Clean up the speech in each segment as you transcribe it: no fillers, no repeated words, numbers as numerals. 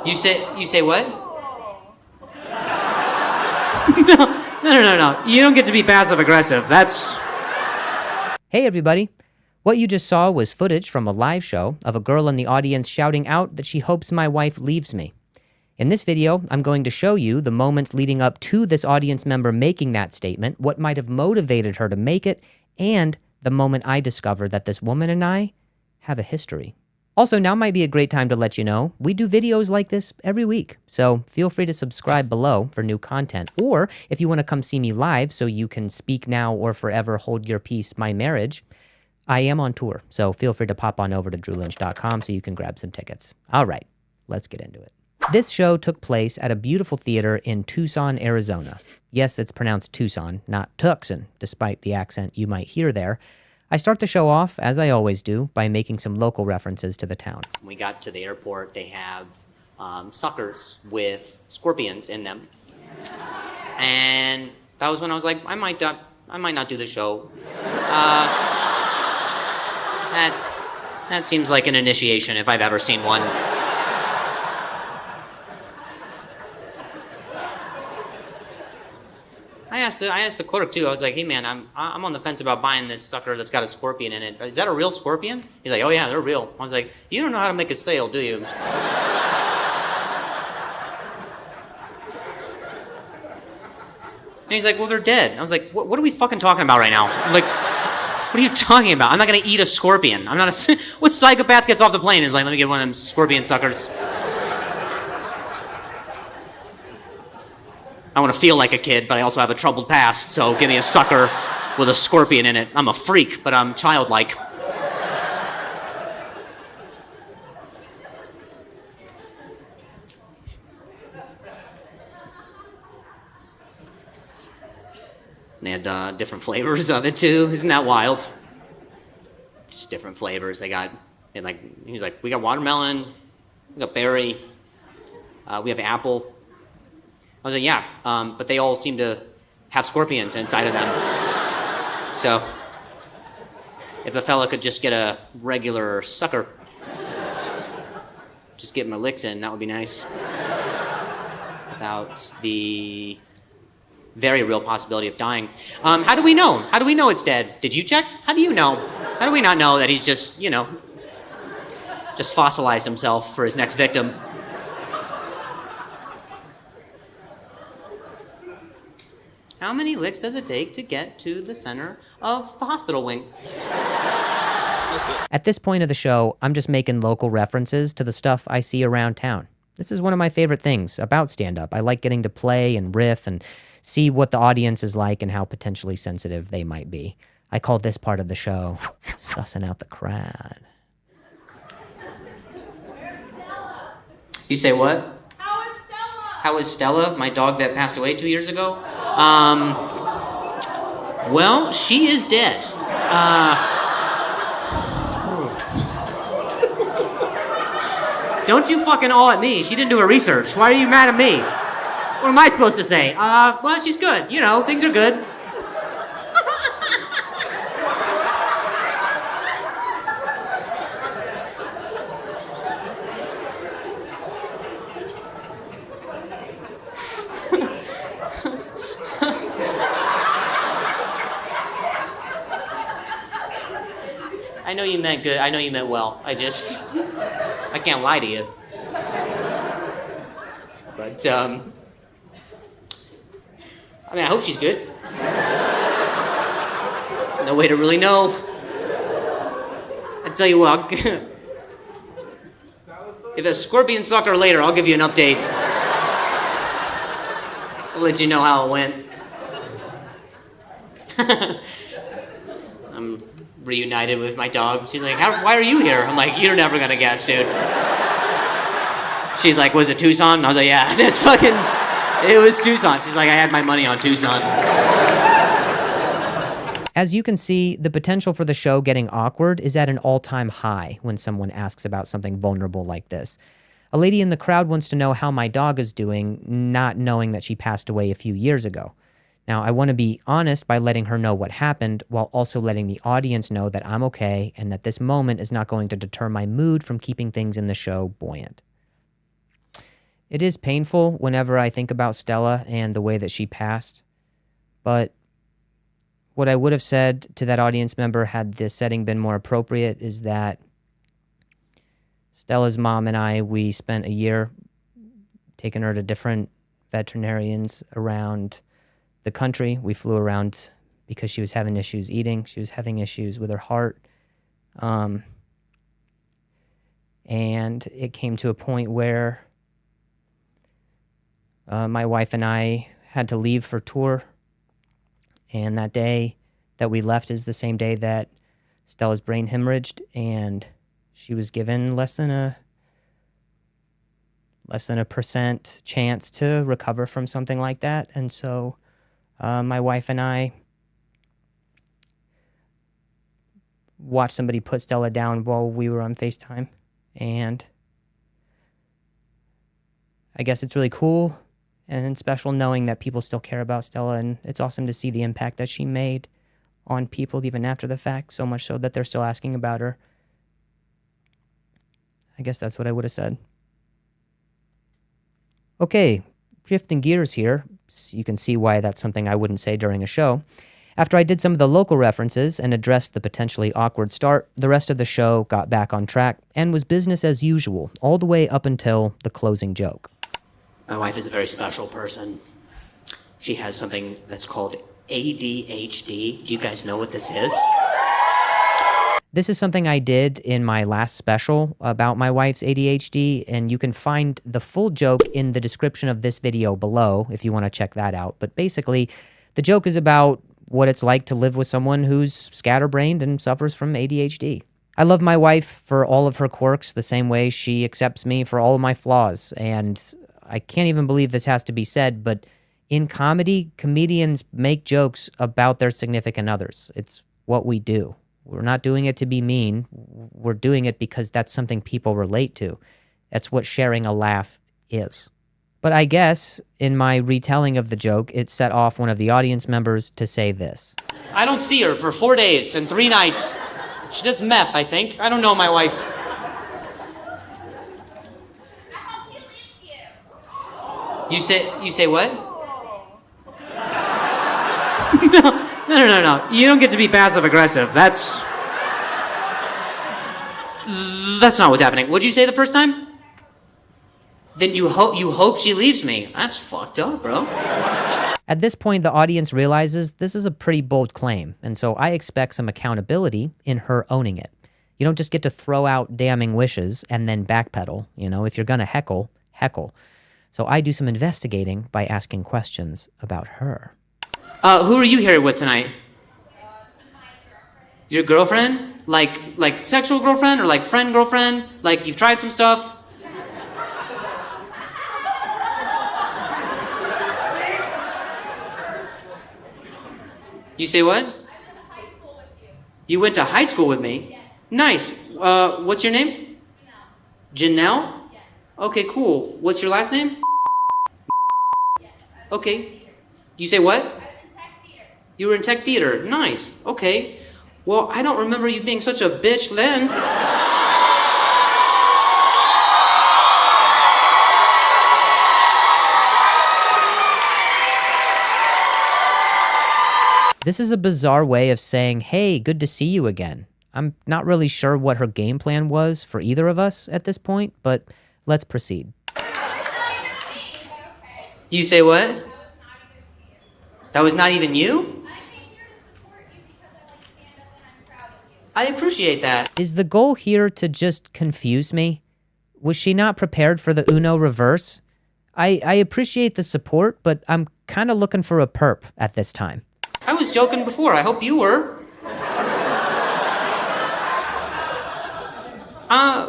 You say what? No. You don't get to be passive aggressive. That's... Hey everybody. What you just saw was footage from a live show of a girl in the audience shouting out that she hopes my wife leaves me. In this video, I'm going to show you the moments leading up to this audience member making that statement, what might have motivated her to make it, and the moment I discovered that this woman and I have a history. Also, now might be a great time to let you know, we do videos like this every week, so feel free to subscribe below for new content. Or if you want to come see me live so you can speak now or forever hold your peace, my marriage, I am on tour, so feel free to pop on over to drewlynch.com so you can grab some tickets. All right, let's get into it. This show took place at a beautiful theater in Tucson, Arizona. Yes, it's pronounced Tucson, not Tucson, despite the accent you might hear there. I start the show off, as I always do, by making some local references to the town. When we got to the airport, they have suckers with scorpions in them. And that was when I was like, I might not do the show. That seems like an initiation if I've ever seen one. I asked the clerk too. I was like, "Hey man, I'm on the fence about buying this sucker that's got a scorpion in it. Is that a real scorpion?" He's like, "Oh yeah, they're real." I was like, "You don't know how to make a sale, do you?" And he's like, "Well, they're dead." I was like, "What are we fucking talking about right now? Like, what are you talking about? I'm not gonna eat a scorpion. I'm not a... What psychopath gets off the plane and is like, let me get one of them scorpion suckers. I want to feel like a kid, but I also have a troubled past, so give me a sucker with a scorpion in it. I'm a freak, but I'm childlike. They had different flavors of it too. Isn't that wild? Just different flavors. He was like, we got watermelon, we got berry, we have apple. I was like, yeah, but they all seem to have scorpions inside of them. So, if a fella could just get a regular sucker, just get my licks in, that would be nice. Without the very real possibility of dying. How do we know? How do we know it's dead? Did you check? How do you know? How do we not know that he's just, just fossilized himself for his next victim? How many licks does it take to get to the center of the hospital wing? At this point of the show, I'm just making local references to the stuff I see around town. This is one of my favorite things about stand-up. I like getting to play and riff and see what the audience is like and how potentially sensitive they might be. I call this part of the show sussing out the crowd. You say what? How is Stella? How is Stella, my dog that passed away 2 years ago? Well, she is dead. Don't you fucking all at me. She didn't do her research. Why are you mad at me? What am I supposed to say? Well, she's good. Things are good. I know you meant good. I know you meant well. I can't lie to you. But, I hope she's good. No way to really know. I tell you what, if a scorpion sucker later, I'll give you an update. I'll let you know how it went. I'm reunited with my dog. She's like, why are you here? I'm like, you're never gonna guess, dude. She's like, was it Tucson? I was like, yeah, it was Tucson. She's like, I had my money on Tucson. As you can see, the potential for the show getting awkward is at an all-time high when someone asks about something vulnerable like this. A lady in the crowd wants to know how my dog is doing, not knowing that she passed away a few years ago. Now, I want to be honest by letting her know what happened, while also letting the audience know that I'm okay and that this moment is not going to deter my mood from keeping things in the show buoyant. It is painful whenever I think about Stella and the way that she passed, but what I would have said to that audience member had this setting been more appropriate is that Stella's mom and I, we spent a year taking her to different veterinarians around the country. We flew around because she was having issues eating. She was having issues with her heart. And it came to a point where my wife and I had to leave for tour. And that day that we left is the same day that Stella's brain hemorrhaged, and she was given less than a % chance to recover from something like that. And so my wife and I watched somebody put Stella down while we were on FaceTime. And I guess it's really cool and special knowing that people still care about Stella, and it's awesome to see the impact that she made on people even after the fact, so much so that they're still asking about her. I guess that's what I would have said. Okay, shifting gears here. You can see why that's something I wouldn't say during a show. After I did some of the local references and addressed the potentially awkward start, the rest of the show got back on track and was business as usual, all the way up until the closing joke. My wife is a very special person. She has something that's called ADHD. Do you guys know what this is? This is something I did in my last special about my wife's ADHD, and you can find the full joke in the description of this video below if you want to check that out. But basically, the joke is about what it's like to live with someone who's scatterbrained and suffers from ADHD. I love my wife for all of her quirks the same way she accepts me for all of my flaws, and I can't even believe this has to be said, but in comedy, comedians make jokes about their significant others. It's what we do. We're not doing it to be mean. We're doing it because that's something people relate to. That's what sharing a laugh is. But I guess, in my retelling of the joke, it set off one of the audience members to say this. I don't see her for 4 days and 3 nights. She does meth, I think. I don't know my wife. You say what? No. You don't get to be passive aggressive. That's not what's happening. What'd you say the first time? Then you hope she leaves me. That's fucked up, bro. At this point, the audience realizes this is a pretty bold claim, and so I expect some accountability in her owning it. You don't just get to throw out damning wishes and then backpedal. You know, if you're gonna heckle. So I do some investigating by asking questions about her. Who are you here with tonight? Your girlfriend? Like sexual girlfriend or like friend girlfriend? Like you've tried some stuff? You say what? You went to high school with me? Yes. Nice. What's your name? Janelle. Yes. Okay, cool. What's your last name? Yes. Okay. You say what? I was in tech theater. You were in tech theater. Nice. Okay. Well, I don't remember you being such a bitch then. This is a bizarre way of saying, hey, good to see you again. I'm not really sure what her game plan was for either of us at this point, but let's proceed. You say what? That was not even you? I appreciate that. Is the goal here to just confuse me? Was she not prepared for the Uno reverse? I appreciate the support, but I'm kind of looking for a perp at this time. I was joking before. I hope you were.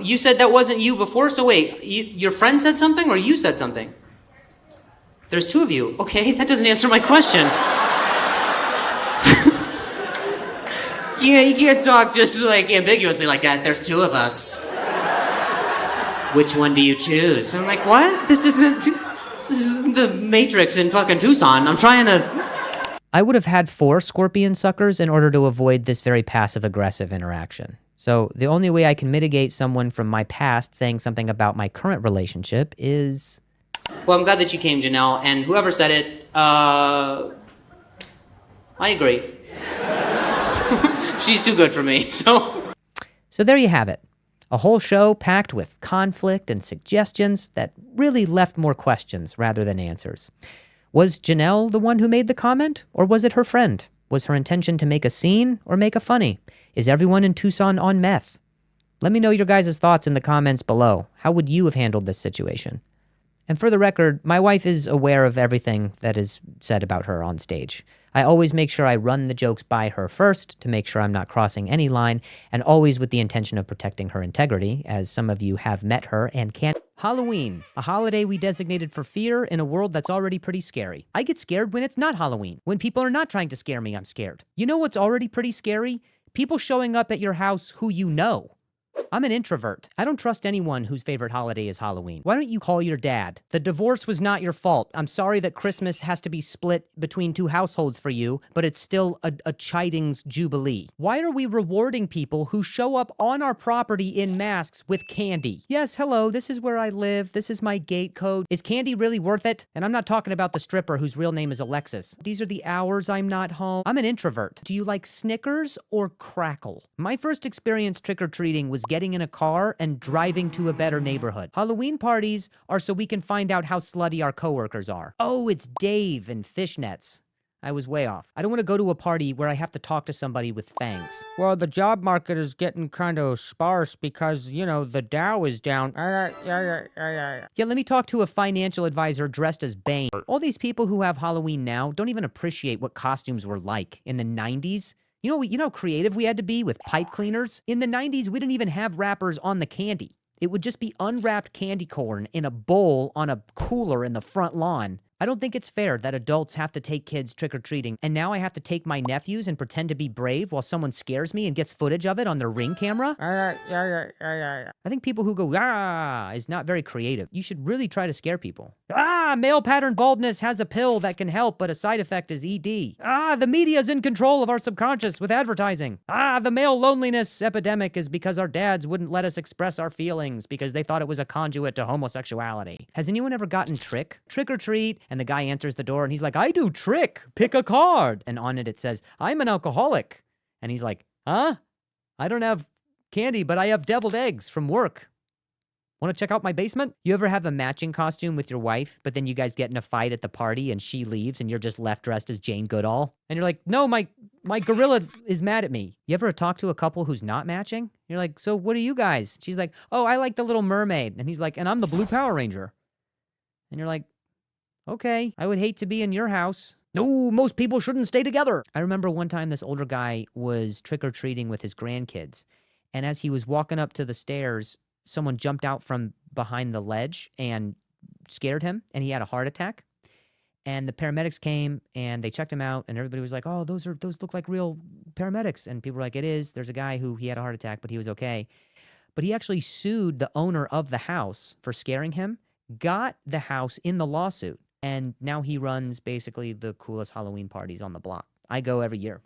You said that wasn't you before, so wait, your friend said something or you said something? There's two of you. Okay, that doesn't answer my question. Yeah, you can't talk just like ambiguously like that. There's two of us. Which one do you choose? I'm like, what? This isn't the Matrix in fucking Tucson. I'm trying to... I would have had 4 scorpion suckers in order to avoid this very passive-aggressive interaction. So the only way I can mitigate someone from my past saying something about my current relationship is Well, I'm glad that you came, Janelle, and whoever said it, I agree. She's too good for me, so. So there you have it. A whole show packed with conflict and suggestions that really left more questions rather than answers. Was Janelle the one who made the comment, or was it her friend? Was her intention to make a scene or make a funny? Is everyone in Tucson on meth? Let me know your guys' thoughts in the comments below. How would you have handled this situation? And for the record, my wife is aware of everything that is said about her on stage. I always make sure I run the jokes by her first to make sure I'm not crossing any line, and always with the intention of protecting her integrity, as some of you have met her and can't. Halloween, a holiday we designated for fear in a world that's already pretty scary. I get scared when it's not Halloween. When people are not trying to scare me, I'm scared. You know what's already pretty scary? People showing up at your house who you know. I'm an introvert. I don't trust anyone whose favorite holiday is Halloween. Why don't you call your dad? The divorce was not your fault. I'm sorry that Christmas has to be split between two households for you, but it's still a chidings jubilee. Why are we rewarding people who show up on our property in masks with candy? Yes, hello, this is where I live. This is my gate code. Is candy really worth it? And I'm not talking about the stripper whose real name is Alexis. These are the hours I'm not home. I'm an introvert. Do you like Snickers or Crackle? My first experience trick-or-treating was getting in a car and driving to a better neighborhood. Halloween parties are so we can find out how slutty our coworkers are. Oh, it's Dave and fishnets. I was way off. I don't want to go to a party where I have to talk to somebody with fangs. Well, the job market is getting kind of sparse because, you know, the Dow is down. Yeah, let me talk to a financial advisor dressed as Bane. All these people who have Halloween now don't even appreciate what costumes were like in the 90s. You know how creative we had to be with pipe cleaners? In the 90s, we didn't even have wrappers on the candy. It would just be unwrapped candy corn in a bowl on a cooler in the front lawn. I don't think it's fair that adults have to take kids trick-or-treating, and now I have to take my nephews and pretend to be brave while someone scares me and gets footage of it on their Ring camera. I think people who go, ah, is not very creative. You should really try to scare people. Ah, male pattern baldness has a pill that can help, but a side effect is ED. Ah, the media's in control of our subconscious with advertising. Ah, the male loneliness epidemic is because our dads wouldn't let us express our feelings because they thought it was a conduit to homosexuality. Has anyone ever gotten trick or treat? And the guy answers the door and he's like, I do trick, pick a card. And on it says, I'm an alcoholic. And he's like, huh? I don't have candy, but I have deviled eggs from work. Want to check out my basement? You ever have a matching costume with your wife, but then you guys get in a fight at the party and she leaves and you're just left dressed as Jane Goodall? And you're like, no, my gorilla is mad at me. You ever talk to a couple who's not matching? You're like, so what are you guys? She's like, oh, I like the Little Mermaid. And he's like, and I'm the Blue Power Ranger. And you're like, okay, I would hate to be in your house. No, most people shouldn't stay together. I remember one time this older guy was trick-or-treating with his grandkids. And as he was walking up to the stairs, someone jumped out from behind the ledge and scared him, and he had a heart attack. And the paramedics came, and they checked him out, and everybody was like, oh, those look like real paramedics. And people were like, it is. There's a guy who he had a heart attack, but he was okay. But he actually sued the owner of the house for scaring him, got the house in the lawsuit. And now he runs basically the coolest Halloween parties on the block. I go every year.